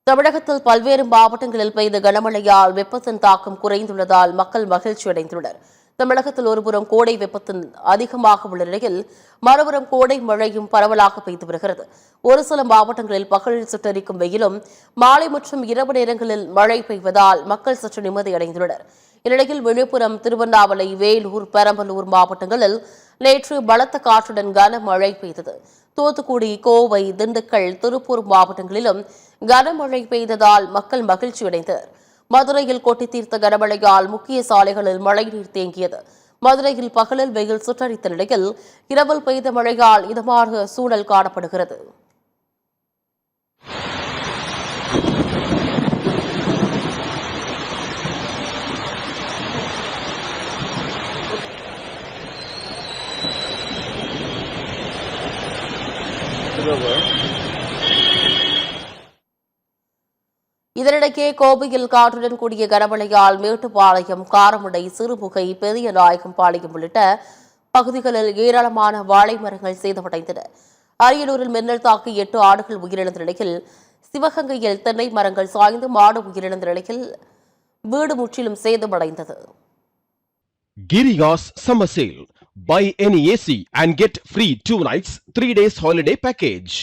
தமிழகத்தில் பல்வேறு மாவட்டங்களில் பெய்த கனமழையால் வெப்பத்தின் தாக்கம் குறைந்துள்ளதால் மக்கள் மகிழ்ச்சி அடைந்துள்ளனர். தமிழகத்தில் ஒருபுறம் கோடை வெப்பத்தின் அதிகமாக உள்ள நிலையில் மறுபுறம் கோடை மழையும் பரவலாக பெய்து வருகிறது. ஒரு சில மாவட்டங்களில் பகலில் சுட்டரிக்கும் வெயிலும் மாலை மற்றும் இரவு நேரங்களில் மழை பெய்வதால் மக்கள் சற்று நிம்மதி அடைந்துள்ளனர். இந்நிலையில் விழுப்புரம், திருவண்ணாமலை, வேலூர், பெரம்பலூர் மாவட்டங்களில் நேற்று பலத்த காற்றுடன் கனமழை பெய்தது. தூத்துக்குடி, கோவை, திண்டுக்கல், திருப்பூர் மாவட்டங்களிலும் கனமழை பெய்ததால் மக்கள் மகிழ்ச்சியடைந்தனர். மதுரையில் கொட்டி தீர்த்த கனமழையால் முக்கிய சாலைகளில் மழைநீர் தேங்கியது. மதுரையில் பகலில் வெயில் சுட்டரித்த நிலையில் இரவில் பெய்த மழையால் இதமான சூழல் காணப்படுகிறது. இதனிடையே கோவையில் காற்றுடன் கூடிய கனமழையால் மேட்டுப்பாளையம், காரமடை, சிறுமுகை, பெரியநாயகம்பாளையம் உள்ளிட்ட பகுதிகளில் ஏராளமான வாழை மரங்கள் சேதமடைந்தன. அரியலூரில் மின்னல் தாக்கி 8 ஆடுகள் உயிரிழந்த நிலையில் சிவகங்கையில் தென்னை மரங்கள் சாய்ந்து மாடு உயிரிழந்த நிலையில் வீடு முற்றிலும் சேதமடைந்தது. Giriga's summer sale. Buy any AC and get free 2 nights, 3 days holiday package.